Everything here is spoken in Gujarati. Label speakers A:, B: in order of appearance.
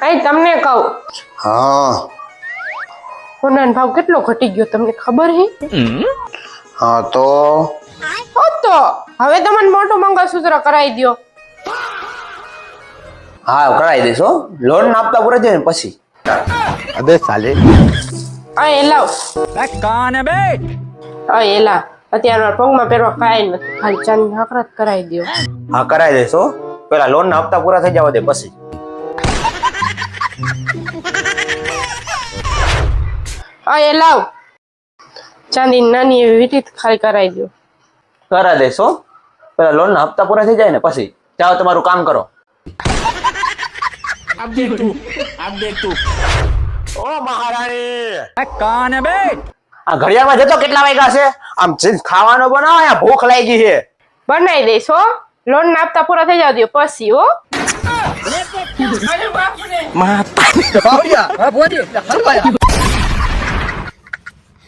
A: અહીં તમને કહું
B: હા
A: સોનાનો ભાવ કેટલો ઘટી ગયો તમને ખબર હે?
B: હા તો
A: તો હવે તો મને મોટું મંગળસૂત્ર કરાવી દ્યો.
B: હા કરાવી દઈશ હો. લોન ના હપ્તા પૂરા થાય ને પછી. અબે સાલે
A: અહીં લાવ
C: કાન હે બે
A: અહીં એલા અત્યારે પગમાં પહેરવા કાંઈ નથી ખાલી ચાંદી હાકરા જ કરાવી દ્યો.
B: હા કરાવી દઈશ હો. પેલા લોન ના હપ્તા પૂરા થઈ જવા દે પછી.
A: અહીં લાવ ચાંદી નાની એવી વીંટી ખાલી કરાવી દ્યો.
B: કરાવી દઈશ હો. પેલા લોન ના હપ્તા પૂરા થઈ જાય ને પછી જાઓ તમારું કામ કરો. ઓ મહારાણી
C: કાન હે બે
B: આ ઘડિયાળમાં જતો કેટલા વાગ્યા છે? આમ ખાવાનો બનાવો અહીંયા ભૂખ લાગી છે.
A: બનાવી દઈશ હો. લોન ના હપ્તા પૂરા થઈ જવા દ્યો પછી હો.
C: હા બોલી હલવાયા